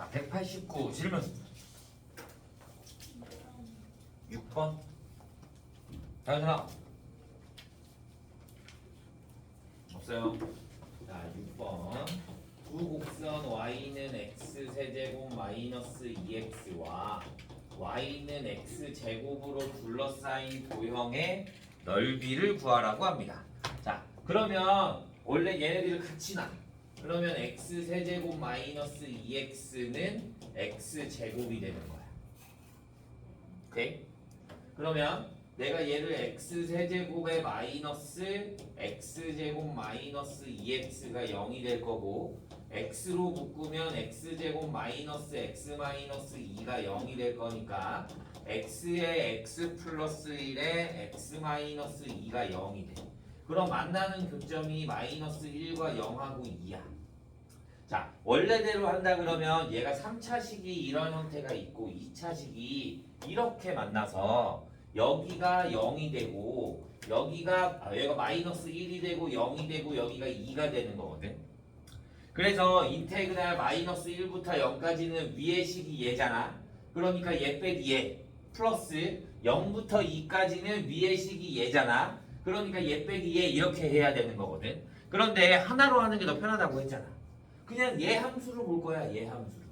자, 189 질문. 6번. 다현아. 없어요. 자, 6번. 두 곡선 y는 x 세제곱 마이너스 2x와 y는 x 제곱으로 둘러싸인 도형의 넓이를 구하라고 합니다. 자, 그러면 원래 얘네들을 같이 놔. 그러면 x 세제곱 마이너스 2x는 x 제곱이 되는 거야. 오케이? 그러면 내가 얘를 x 세제곱에 마이너스 x 제곱 마이너스 2x가 0이 될 거고 x로 묶으면 x 제곱 마이너스 x 마이너스 2가 0이 될 거니까 x에 x 플러스 1에 x 마이너스 2가 0이 돼. 그럼 만나는 교점이 마이너스 1과 0하고 2야. 자, 원래대로 한다 그러면 얘가 3차식이 이런 형태가 있고 2차식이 이렇게 만나서 여기가 0이 되고 여기가 마이너스 1이 되고 0이 되고 여기가 2가 되는 거거든. 그래서 인테그랄 마이너스 1부터 0까지는 위의 식이 얘잖아. 그러니까 얘 빼기 얘 플러스 0부터 2까지는 위의 식이 얘잖아. 그러니까 얘 빼기 얘 이렇게 해야 되는 거거든. 그런데 하나로 하는 게 더 편하다고 했잖아. 그냥 얘 함수를 볼 거야. 얘 함수를.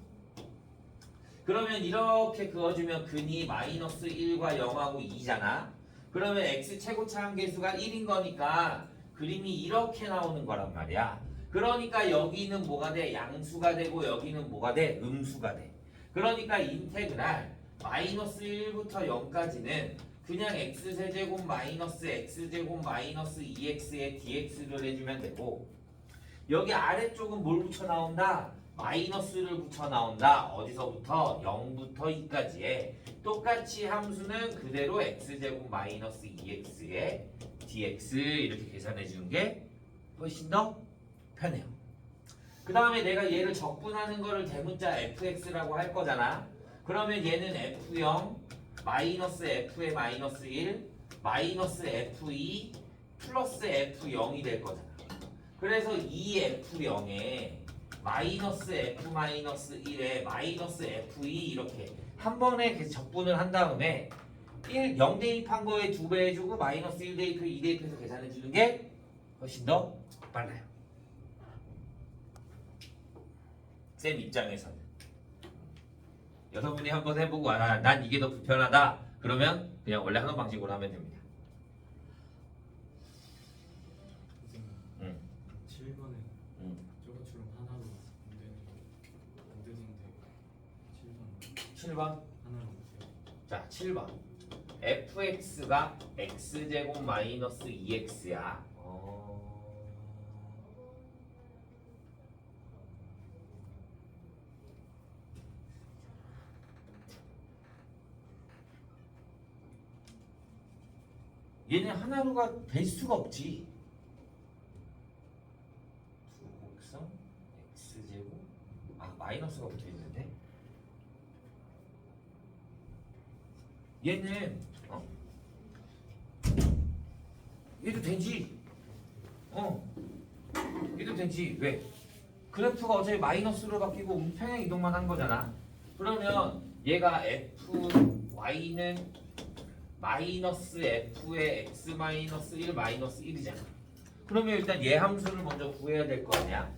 그러면 이렇게 그어주면 근이 마이너스 1과 0하고 2잖아. 그러면 x 최고차 한계수가 1인 거니까 그림이 이렇게 나오는 거란 말이야. 그러니까 여기는 뭐가 돼? 양수가 되고 여기는 뭐가 돼? 음수가 돼. 그러니까 인테그랄 마이너스 1부터 0까지는 그냥 x세제곱 마이너스 x제곱 마이너스 2x에 dx를 해주면 되고 여기 아래쪽은 뭘 붙여 나온다? 마이너스를 붙여 나온다. 어디서부터? 0부터 2까지에 똑같이 함수는 그대로 x제곱 마이너스 2x에 dx 이렇게 계산해 주는 게 훨씬 더 편해요. 그 다음에 내가 얘를 적분하는 거를 대문자 fx라고 할 거잖아. 그러면 얘는 f0 마이너스 f의 마이너스 1 마이너스 f2 플러스 f0이 될 거잖아. 그래서 이 f0에 마이너스 f 마이너스 1에 마이너스 f2 이렇게 한 번에 적분을 한 다음에 0 대입한 거에 2배 해주고 마이너스 1 대입해 2 대입해서 계산해 주는 게 훨씬 더 빨라요. 쌤 입장에서는 여러분이 한번 해보고 난 이게 더 불편하다 그러면 그냥 원래 하는 방식으로 하면 됩니다. 7번에 저것처럼 하나로 안 되는데 7번 7번 하나로 보세요. 자 7번 fx가 x제곱 마이너스 2x야. 얘는 하나로가 될 수가 없지. 두곡선 x제곱 마이너스가 붙어 있는데 얘는 얘도 되지. 얘도 되지. 왜? 그래프가 어차피 마이너스로 바뀌고 우평행 이동만 한 거잖아. 그러면 얘가 fy는 마이너스 f의 x 마이너스 1 마이너스 1이잖아. 그러면 일단 얘 함수를 먼저 구해야 될 거 아니야.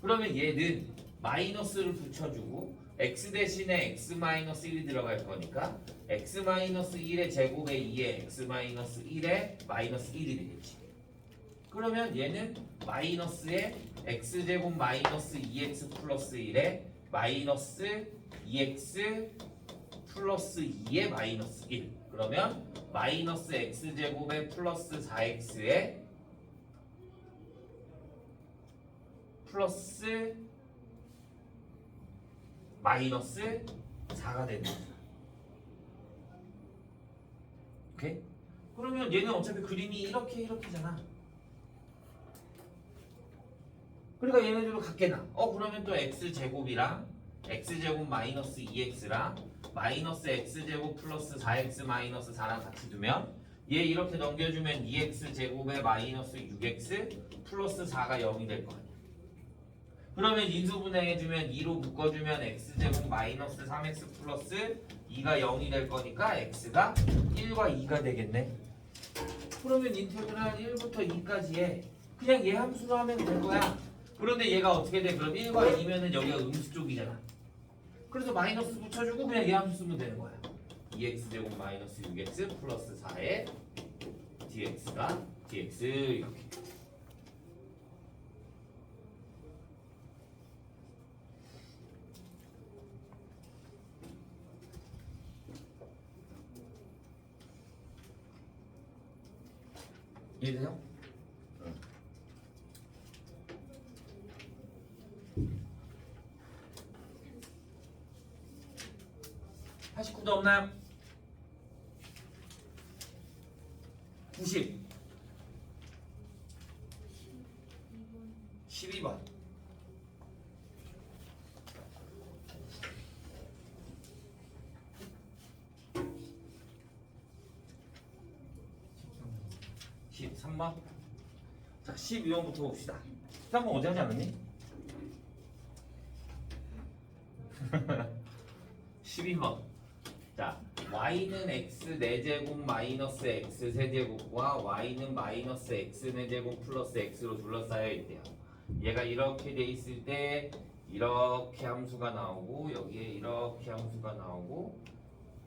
그러면 얘는 마이너스를 붙여주고 x 대신에 x 마이너스 1이 들어갈 거니까 x 마이너스 1의 제곱에 2에 x 마이너스 1에 마이너스 1이 되겠지. 그러면 얘는 마이너스에 x 제곱 마이너스 2x 플러스 1에 마이너스 2x 플러스 2에 마이너스 1. 그러면 마이너스 x제곱에 플러스 4x에 플러스 마이너스 4가 되는 거야. 오케이? 그러면 얘는 어차피 그림이 이렇게잖아. 그러니까 얘네들도 같게 나. 그러면 또 x제곱이랑 x제곱 마이너스 2x랑 마이너스 x제곱 플러스 4x 마이너스 4랑 같이 두면 얘 이렇게 넘겨주면 2x제곱에 마이너스 6x 플러스 4가 0이 될 거 아니야. 그러면 인수분해해주면 2로 묶어주면 x제곱 마이너스 3x 플러스 2가 0이 될 거니까 x가 1과 2가 되겠네. 그러면 인테그랄 1부터 2까지 해. 그냥 얘 함수로 하면 될 거야. 그런데 얘가 어떻게 돼? 그럼 1과 2면은 여기가 음수 쪽이잖아. 그래서 마이너스 붙여주고 그냥 얘 함수 쓰면 되는 거야. 2x제곱 마이너스 6x 플러스 4에 dx가 dx 이렇게. 이해돼요? 응. 89도 없나요? 90 12번 십삼 13번 자 12번부터 봅시다. 13번 어제 하지 않았니? 12번 자 y는 x 4제곱 마이너스 x 세제곱과 y는 마이너스 x 4제곱 플러스 x로 둘러싸여 있대요. 얘가 이렇게 돼 있을 때 이렇게 함수가 나오고 여기에 이렇게 함수가 나오고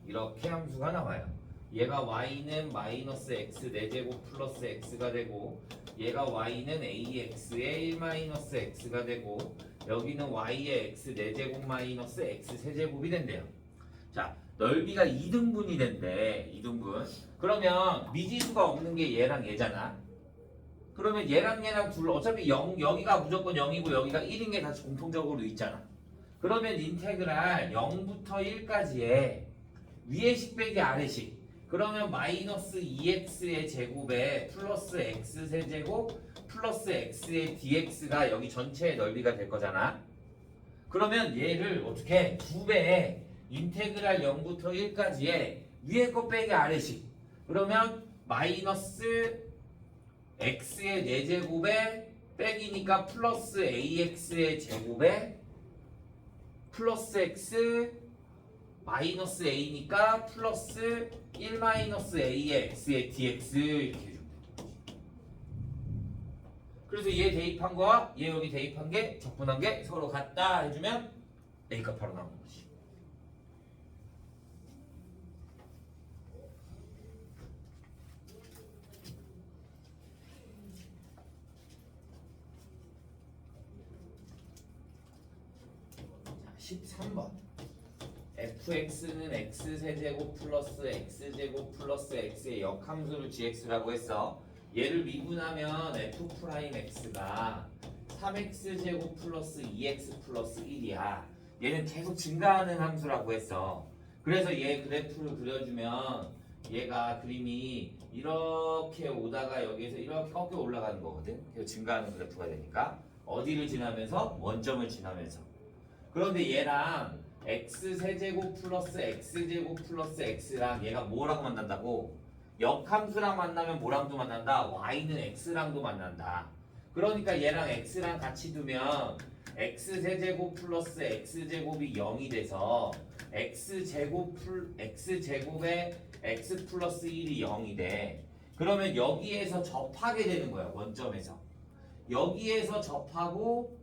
이렇게 함수가 나와요. 얘가 y는 마이너스 x 4제곱 플러스 x가 되고 얘가 y는 ax의 1 마이너스 x가 되고 여기는 y의 x 4제곱 마이너스 x 세제곱이 된대요. 자 넓이가 2등분이 된대. 2등분. 그러면 미지수가 없는 게 얘랑 얘잖아. 그러면 얘랑 둘 어차피 0 여기가 무조건 0이고 여기가 1인 게 다 공통적으로 있잖아. 그러면 인테그랄 0부터 1까지에 위에식 빼기 아래식. 그러면 마이너스 2x의 제곱에 플러스 x 세제곱 플러스 x의 dx가 여기 전체의 넓이가 될 거잖아. 그러면 얘를 어떻게 2배에 인테그랄 0부터 1까지에 위에 거 빼기 아래식. 그러면 마이너스 x의 4제곱에 빼기니까 플러스 ax의 제곱에 플러스 x 마이너스 a니까 플러스 1 마이너스 a의 x의 dx 이렇게 해주면 돼. 그래서 얘 대입한 거와 얘 여기 대입한 게 적분한 게 서로 같다 해주면 a가 바로 나오는 거지. 자, 13번 fx는 x세제곱 플러스 x제곱 플러스 x의 역함수를 gx라고 했어. 얘를 미분하면 f'x가 3x제곱 플러스 2x 플러스 1이야. 얘는 계속 증가하는 함수라고 했어. 그래서 얘 그래프를 그려주면 얘가 그림이 이렇게 오다가 여기에서 이렇게 꺾여 올라가는 거거든. 그래서 증가하는 그래프가 되니까 어디를 지나면서? 원점을 지나면서. 그런데 얘랑 x세제곱 플러스 x제곱 플러스 x랑 얘가 뭐라고 만난다고? 역함수랑 만나면 뭐랑도 만난다? y는 x랑도 만난다. 그러니까 얘랑 x랑 같이 두면 x세제곱 플러스 x제곱이 0이 돼서 x제곱에 x 플러스 1이 0이 돼. 그러면 여기에서 접하게 되는 거야. 원점에서 여기에서 접하고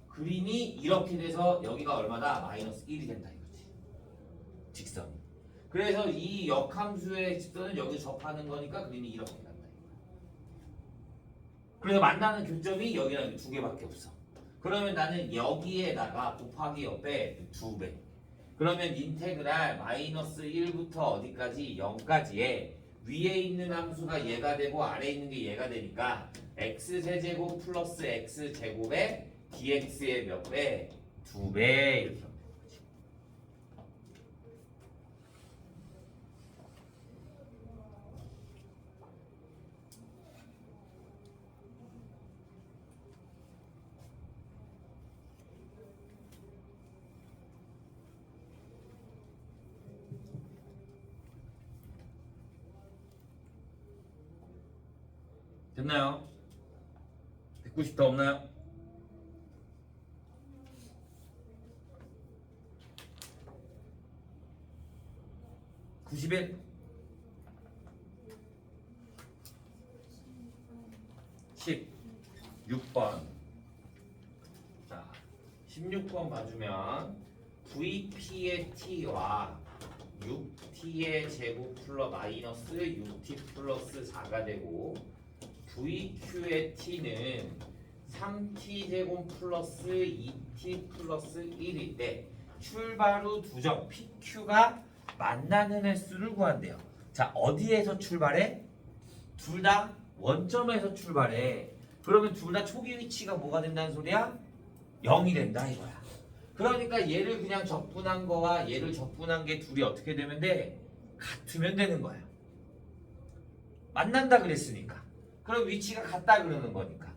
그림이 이렇게 돼서 여기가 얼마다? 마이너스 1이 된다 이거지. 직선. 그래서 이 역함수의 직선은 여기 접하는 거니까 그림이 이렇게 간다 이거야. 그래서 만나는 교점이 여기랑 두 개밖에 없어. 그러면 나는 여기에다가 곱하기 옆에 2배. 그러면 인테그랄 마이너스 1부터 어디까지? 0까지에 위에 있는 함수가 얘가 되고 아래에 있는 게 얘가 되니까 x세제곱 플러스 x제곱에 dx의 몇 배? 2배 이렇게 하면 되는 거지. 됐나요? 190더 없나요? 91 16번. 자, 16번 봐주면 VP의 t와 6t의 제곱 플러스 마이너스 6t 플러스 4가 되고 VQ의 t는 3t 제곱 플러스 2t 플러스 1일 때 출발 후 두 점 PQ가 만나는 횟수를 구한대요. 자, 어디에서 출발해? 둘 다 원점에서 출발해. 그러면 둘 다 초기 위치가 뭐가 된다는 소리야? 0이 된다 이거야. 그러니까 얘를 그냥 적분한 거와 얘를 적분한 게 둘이 어떻게 되면 돼? 같으면 되는 거야. 만난다 그랬으니까. 그럼 위치가 같다 그러는 거니까.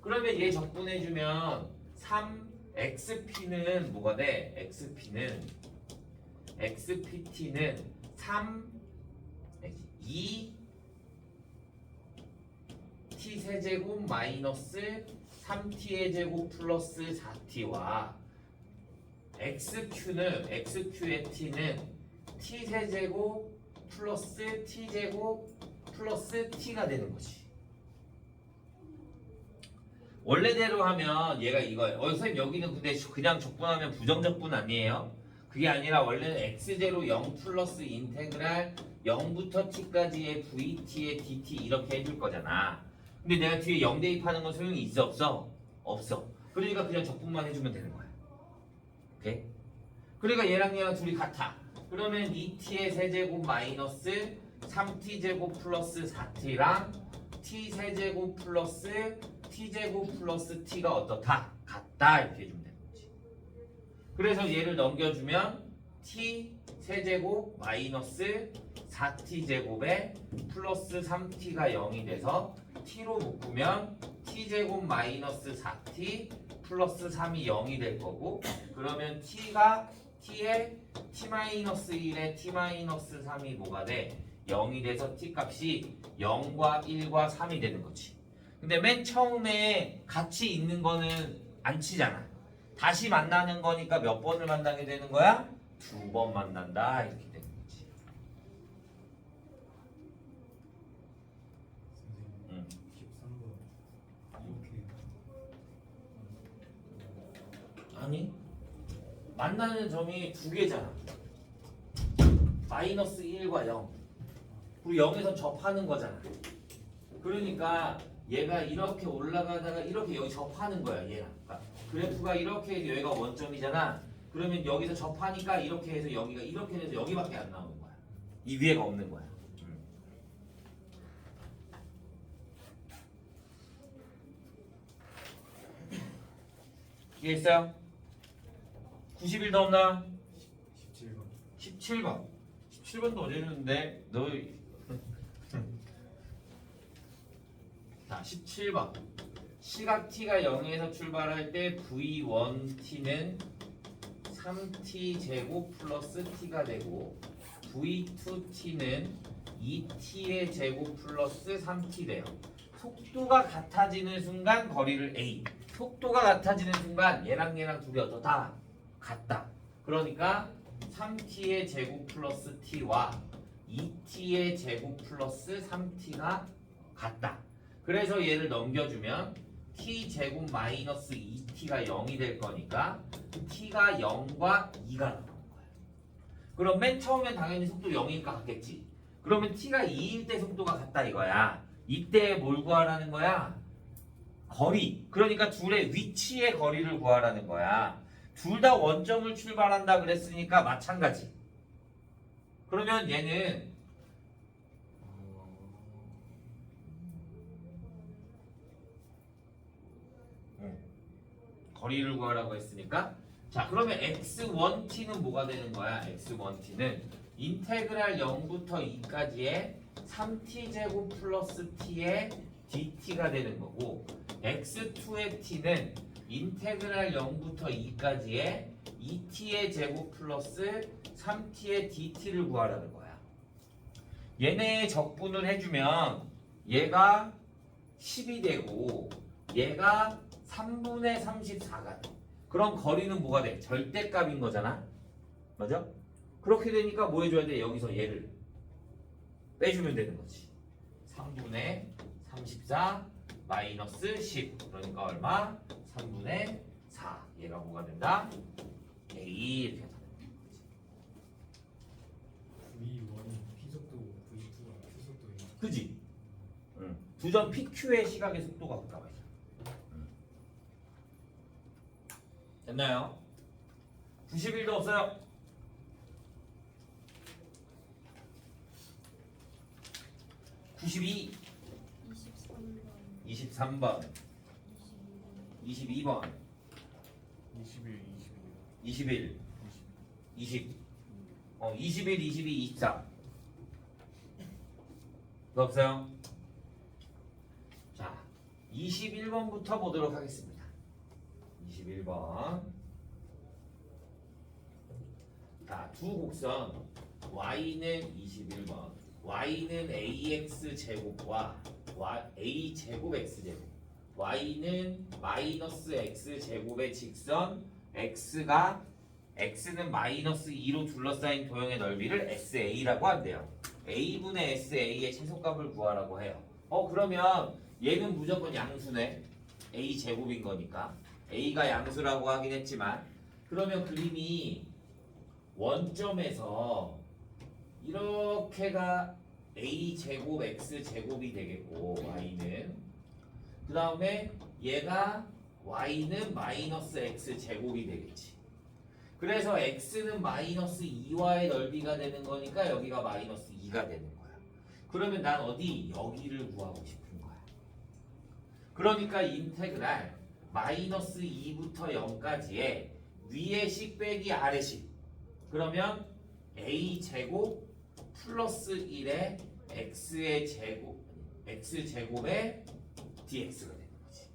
그러면 얘 적분해주면 3xp는 뭐가 돼? xpt는 2t 세제곱 마이너스 3t의 제곱 플러스 4t와 xq의 t는 t 세제곱 플러스 t제곱 플러스 t가 되는 거지. 원래대로 하면 얘가 이거예요. 선생님 여기는 근데 그냥 적분하면 부정적분 아니에요? 그게 아니라 원래는 x0 0 플러스 인테그랄 0부터 t까지의 vt의 dt 이렇게 해줄 거잖아. 근데 내가 뒤에 0 대입하는 건 소용이 있어 없어? 없어. 그러니까 그냥 적분만 해주면 되는 거야. 오케이? 그러니까 얘랑 둘이 같아. 그러면 2t의 세제곱 마이너스 3t 제곱 플러스 4t랑 t 세제곱 플러스 t제곱 플러스 t가 어떻다? 같다 이렇게 해주면 되는 거지. 그래서 얘를 넘겨주면 t 세제곱 마이너스 4t 제곱에 플러스 3t가 0이 돼서 t로 묶으면 t제곱 마이너스 4t 플러스 3이 0이 될 거고, 그러면 t가 t에 t-1에 t-3이 뭐가 돼? 0이 돼서 t 값이 0과 1과 3이 되는 거지. 근데 맨 처음에 같이 있는 거는 안 치잖아. 다시 만나는 거니까 몇 번을 만나게 되는 거야? 2번 만난다 이렇게 되는 거지. 선생님 13번 이렇게 아니, 만나는 점이 두 개잖아. 마이너스 1과 0. 그리고 0에서 접하는 거잖아. 그러니까 얘가 이렇게 올라가다가 이렇게 여기 접하는 거야, 얘랑. 그러니까 그래프가 이렇게 해서 여기가 원점이잖아. 그러면 여기서 접하니까 이렇게 해서 여기가 이렇게 해서 여기밖에 안 나오는 거야. 이 위에가 없는 거야. 이해했어요? 91도 없나? 17번 17번. 17번도 어제 줬는데 너 자, 17번. 시각 t가 0에서 출발할 때 v1t는 3t 제곱 플러스 t가 되고 v2t는 2t의 제곱 플러스 3t 돼요. 속도가 같아지는 순간 거리를 a. 속도가 같아지는 순간 얘랑 둘이 어떻다? 같다. 그러니까 3t의 제곱 플러스 t와 2t의 제곱 플러스 3t가 같다. 그래서 얘를 넘겨주면 t 제곱 마이너스 2t가 0이 될 거니까 t가 0과 2가 나오는 거야. 그럼 맨 처음엔 당연히 속도 0이니까 같겠지. 그러면 t가 2일 때 속도가 같다 이거야. 이때 뭘 구하라는 거야? 거리. 그러니까 둘의 위치의 거리를 구하라는 거야. 둘 다 원점을 출발한다 그랬으니까 마찬가지. 그러면 얘는 거리를 구하라고 했으니까, 자 그러면 x1t는 뭐가 되는 거야? x1t는 인테그랄 0부터 2까지의 3t 제곱 플러스 t의 dt가 되는 거고, x2의 t는 인테그랄 0부터 2까지의 2t의 제곱 플러스 3t의 dt를 구하라는 거야. 얘네 적분을 해주면 얘가 10이 되고 얘가 3분의 34가 돼. 그럼 거리는 뭐가 돼? 절대값인 거잖아. 맞아? 그렇게 되니까 뭐 해줘야 돼? 여기서 얘를 빼주면 되는 거지. 3분의 34 마이너스 10. 그러니까 얼마? 3분의 4. 얘가 뭐가 된다? A 이렇게 된다. V1이 P속도 V2가 Q속도예요. 그지? 응. 두점 PQ의 시각의 속도가 가까워져. 됐나요? 91도 없어요? 92, 23번, 23번, 22번, 21, 21, 20, 21, 22, 23. 더 없어요? 자, 21번부터 보도록 하겠습니다. 21번. 자, 두 곡선 y는 21번, y는 ax 제곱과 a 제곱 x 제곱, y는 마이너스 x 제곱의 직선 x는 마이너스 2로 둘러싸인 도형의 넓이를 SA라고 한대요. A분의 SA의 최소값을 구하라고 해요. 그러면 얘는 무조건 양수네. A 제곱인 거니까. A가 양수라고 하긴 했지만, 그러면 그림이 원점에서 이렇게가 A 제곱 X 제곱이 되겠고, Y는. 그 다음에 얘가 Y는 마이너스 X 제곱이 되겠지. 그래서 x는 마이너스 2와의 넓이가 되는 거니까 여기가 마이너스 2가 되는 거야. 그러면 난 어디? 여기를 구하고 싶은 거야. 그러니까 인테그랄 마이너스 2부터 0까지의 위의 식 빼기 아래 식. 그러면 a 제곱 플러스 1의 x의 제곱, x 제곱의 dx가 되는 거지.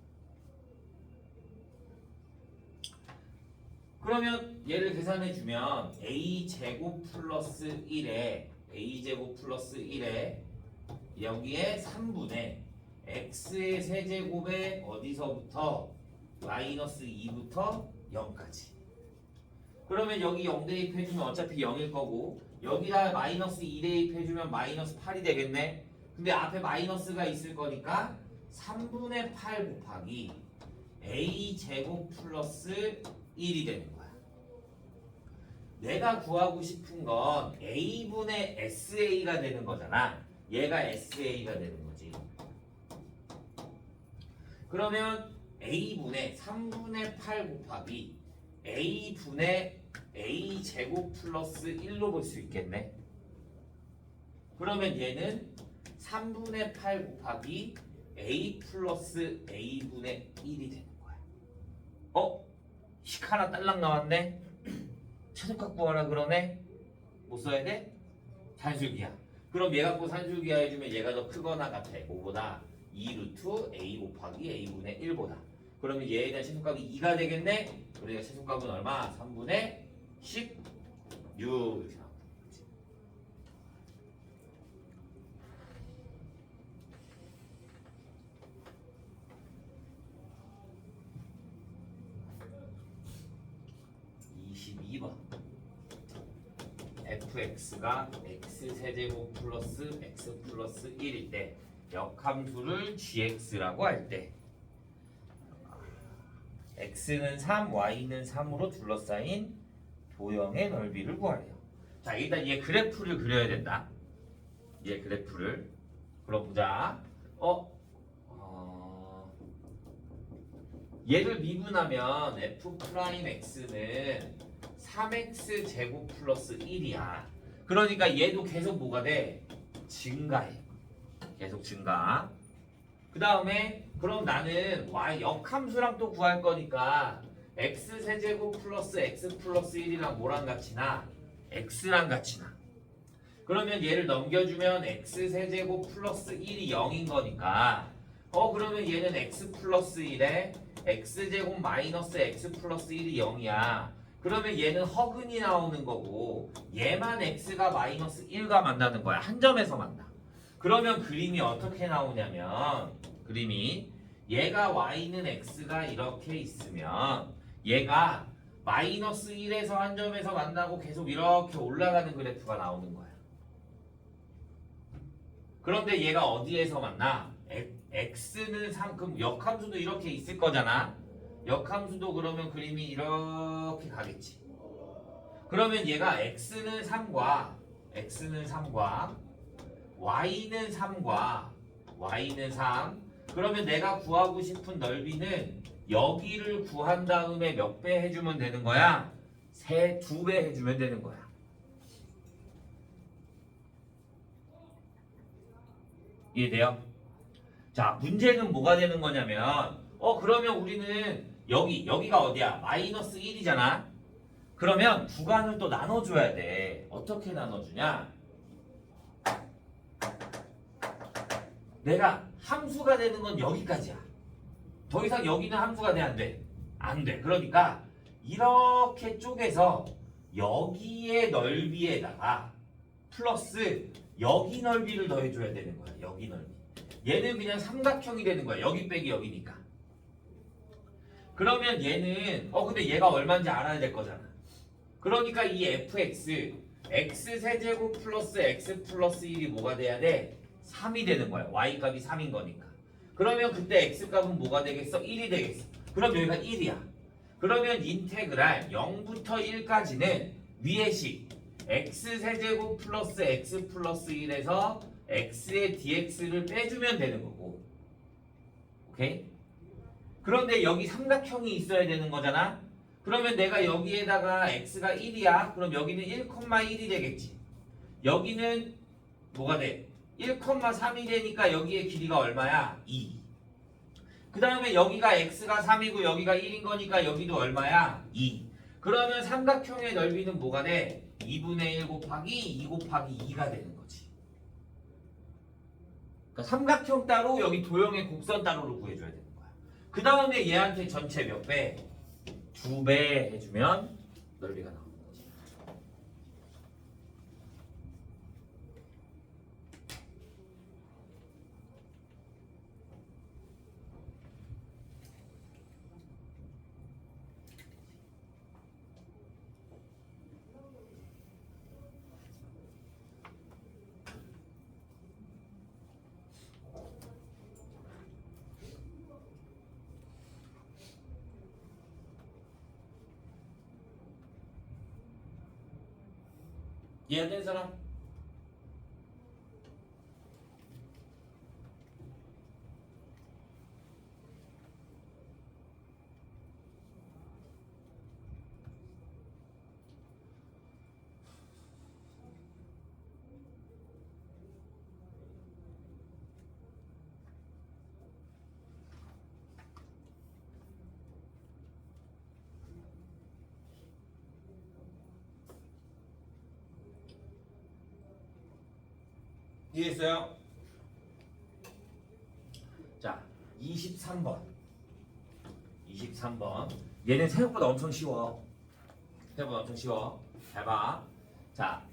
그러면 얘를 계산해 주면 a 제곱 플러스 1에 여기에 3분의 x의 세제곱에 어디서부터 마이너스 2부터 0까지. 그러면 여기 0 대입해주면 어차피 0일 거고, 여기다 마이너스 2 대입해주면 마이너스 8이 되겠네. 근데 앞에 마이너스가 있을 거니까 3분의 8 곱하기 a 제곱 플러스 1이 되는 거야. 내가 구하고 싶은 건 a분의 sa가 되는 거잖아. 얘가 sa가 되는 거지. 그러면 a분의 3분의 8 곱하기 a분의 a 제곱 플러스 1로 볼 수 있겠네. 그러면 얘는 3분의 8 곱하기 a 플러스 a분의 1이 되는 거야. 식 하나 딸랑 나왔네. 최소값 구하라 그러네. 못 써야 돼? 산술기하. 그럼 얘 갖고 산술기하 해주면 얘가 더 크거나 같아. 뭐보다? 2루트 a 곱하기 a분의 1보다. 그러면 얘에 대한 최소값이 2가 되겠네. 그러니까 최소값은 얼마? 3분의 16 이렇게 나온다. 22번. fx가 x세제곱 플러스 x 플러스 1일 때 역함수를 gx라고 할 때 x는 3, y는 3으로 둘러싸인 도형의 넓이를 구하래요. 자, 일단 얘 그래프를 그려야 된다. 얘 그래프를. 그럼 보자. 얘를 미분하면 f'x는 3x 제곱 플러스 1이야. 그러니까 얘도 계속 뭐가 돼? 증가해. 계속 증가. 그 다음에 그럼 나는 y 역함수랑 또 구할 거니까 x 세제곱 플러스 x 플러스 1이랑 뭐랑 같이 나? x랑 같이 나. 그러면 얘를 넘겨주면 x 세제곱 플러스 1이 0인 거니까 그러면 얘는 x 플러스 1에 x제곱 마이너스 x 플러스 1이 0이야. 그러면 얘는 허근이 나오는 거고 얘만 x가 마이너스 1과 만나는 거야. 한 점에서 만나. 그러면 그림이 어떻게 나오냐면 얘가 y는 x가 이렇게 있으면 얘가 마이너스 1에서 한 점에서 만나고 계속 이렇게 올라가는 그래프가 나오는 거야. 그런데 얘가 어디에서 만나? x는 3, 그럼 역함수도 이렇게 있을 거잖아. 역함수도 그러면 그림이 이렇게 가겠지. 그러면 얘가 x는 3과 y는 3 그러면 내가 구하고 싶은 넓이는 여기를 구한 다음에 몇 배 해주면 되는 거야? 2배 해주면 되는 거야. 이해돼요? 자, 문제는 뭐가 되는 거냐면 그러면 우리는 여기가 어디야? 마이너스 1이잖아. 그러면 구간을 또 나눠줘야 돼. 어떻게 나눠주냐? 내가 함수가 되는 건 여기까지야. 더 이상 여기는 함수가 돼, 안 돼? 안 돼. 그러니까 이렇게 쪼개서 여기의 넓이에다가 플러스 여기 넓이를 더해줘야 되는 거야. 여기 넓이. 얘는 그냥 삼각형이 되는 거야. 여기 빼기 여기니까. 그러면 얘는 근데 얘가 얼마인지 알아야 될 거잖아. 그러니까 이 fx x 세제곱 플러스 x 플러스 1이 뭐가 돼야 돼? 3이 되는 거야. y 값이 3인 거니까. 그러면 그때 x 값은 뭐가 되겠어? 1이 되겠어. 그럼 여기가 1이야. 그러면 인테그랄 0부터 1까지는 위의 식 x 세제곱 플러스 x 플러스 1에서 x의 dx를 빼주면 되는 거고. 오케이? 그런데 여기 삼각형이 있어야 되는 거잖아. 그러면 내가 여기에다가 x가 1이야. 그럼 여기는 1,1이 되겠지. 여기는 뭐가 돼? 1,3이 되니까 여기의 길이가 얼마야? 2. 그 다음에 여기가 x가 3이고 여기가 1인 거니까 여기도 얼마야? 2. 그러면 삼각형의 넓이는 뭐가 돼? 2분의 1 곱하기 2 곱하기 2가 되는 거지. 그러니까 삼각형 따로 여기 도형의 곡선 따로를 구해줘야 되는 거야. 그 다음에 얘한테 전체 몇 배? 2배 해주면 넓이가 나오는 거지. 이해 안 되는 사람? 이해했어요? 자, 23번. 얘는 생각보다 엄청 쉬워. 잘 봐. 자,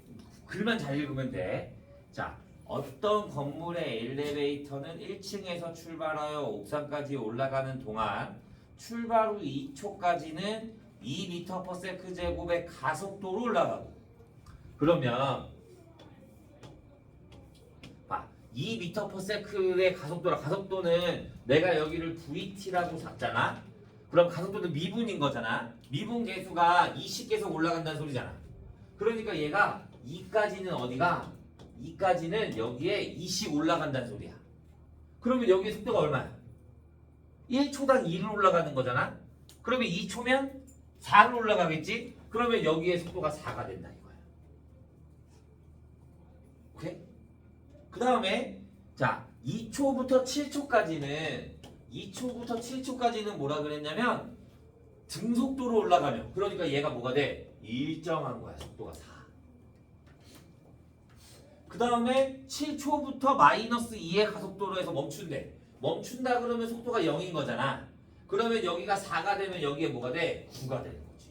글만 잘 읽으면 돼. 자, 어떤 건물의 엘리베이터는 1층에서 출발하여 옥상까지 올라가는 동안 출발 후 2초까지는 2m/s 제곱의 가속도로 올라가고. 그러면 2m/s의 가속도는 내가 여기를 VT라고 샀잖아. 그럼 가속도는 미분인 거잖아. 미분 계수가 20계속 올라간다는 소리잖아. 그러니까 얘가 2까지는 어디가? 2까지는 여기에 20 올라간다는 소리야. 그러면 여기에 속도가 얼마야? 1초당 2를 올라가는 거잖아. 그러면 2초면 4를 올라가겠지? 그러면 여기에 속도가 4가 된다 이거야. 오케이? 그 다음에 자 2초부터 7초까지는 뭐라 그랬냐면 등속도로 올라가면 그러니까 얘가 뭐가 돼? 일정한 거야. 속도가 4. 그 다음에 7초부터 마이너스 2의 가속도로 해서 멈춘다 그러면 속도가 0인 거잖아. 그러면 여기가 4가 되면 여기에 뭐가 돼? 9가 되는 거지.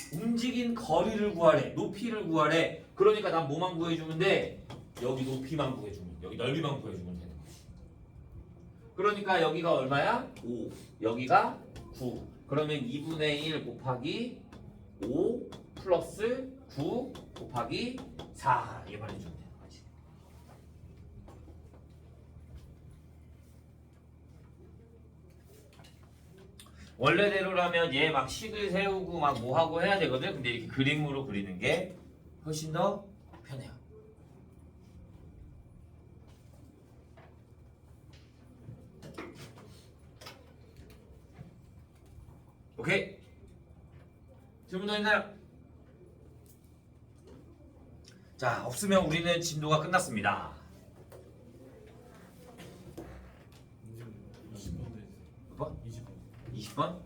이렇게. 움직인 거리를 구하래. 높이를 구하래. 그러니까 난 뭐만 구해주면 돼? 여기 높이만 구해주면, 여기 넓이만 구해주면 되는 거지. 그러니까 여기가 얼마야? 5. 여기가 9. 그러면 2분의 1 곱하기 5 플러스 9 곱하기 4 얘만 해주면 되는 거지. 원래대로라면 얘 막 식을 세우고 막 뭐 하고 해야 되거든. 근데 이렇게 그림으로 그리는 게 훨씬 더 편해요. 오케이. 질문 더 있나요? 자, 없으면 우리는 진도가 끝났습니다. 이제 20번 돼. 몇 번? 20번. 20번?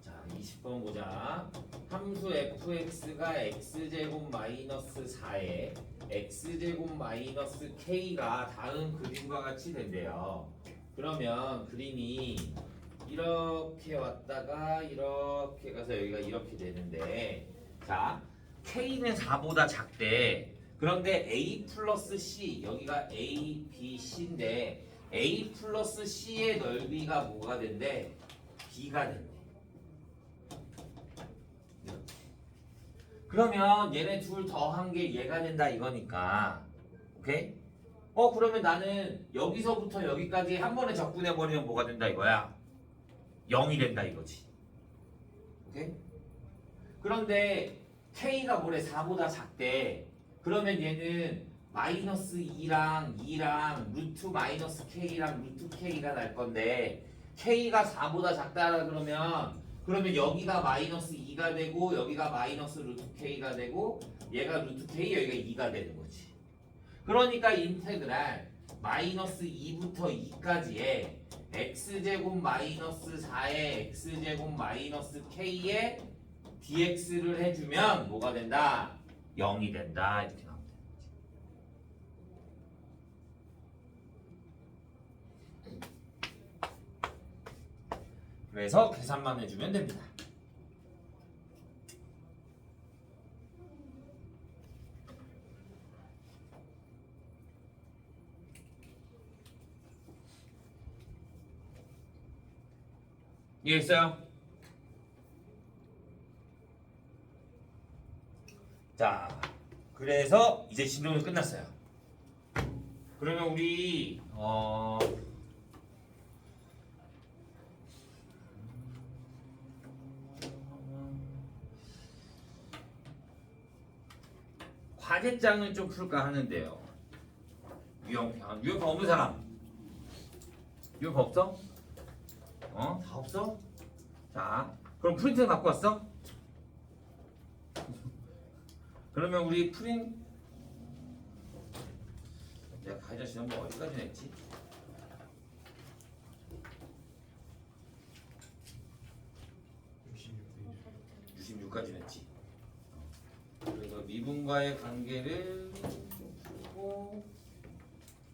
자, 20번 보자. 함수 fx가 x제곱 마이너스 4에 x제곱 마이너스 k가 다음 그림과 같이 된대요. 그러면 그림이 이렇게 왔다가 이렇게 가서 여기가 이렇게 되는데, 자, k는 4보다 작대. 그런데 a 플러스 c, 여기가 a, b, c인데 a 플러스 c의 넓이가 뭐가 된대? b가 된대. 그러면 얘네 둘 더한 게 얘가 된다 이거니까. 오케이? 그러면 나는 여기서부터 여기까지 한 번에 적분해 버리면 뭐가 된다 이거야? 0이 된다 이거지. 오케이? 그런데 k가 뭐래? 4보다 작대. 그러면 얘는 마이너스 2랑 루트 마이너스 k랑 루트 k가 날 건데, k가 4보다 작다 그러면 여기가 마이너스 2가 되고 여기가 마이너스 루트 k가 되고 얘가 루트 k, 여기가 2가 되는 거지. 그러니까 인테그랄 마이너스 2부터 2까지의 x제곱 마이너스 4의 x제곱 마이너스 k에 dx를 해주면 뭐가 된다? 0이 된다. 이렇게 나오면 되는 거지. 그래서 계산만 해주면 됩니다. 이해했어요? 자, 그래서 이제 진도는 끝났어요. 그러면 우리 과제장을 좀 풀까 하는데요. 유형편 없는 사람? 유형편 없어? 다 없어? 자, 그럼 프린트 갖고 왔어? 그러면 우리 내가 가이드 지난 거 어디까지 냈지? 네. 66까지 냈지. 그래서 미분과의 관계를 풀고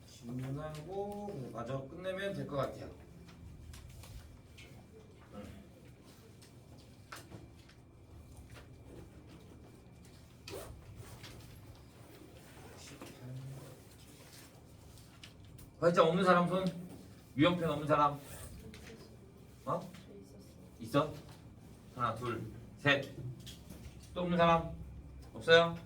질문하고 마저 끝내면 될 것 같아요. 과제장 없는 사람 손? 유형편 없는 사람? 있어? 하나, 둘, 셋. 또 없는 사람? 없어요?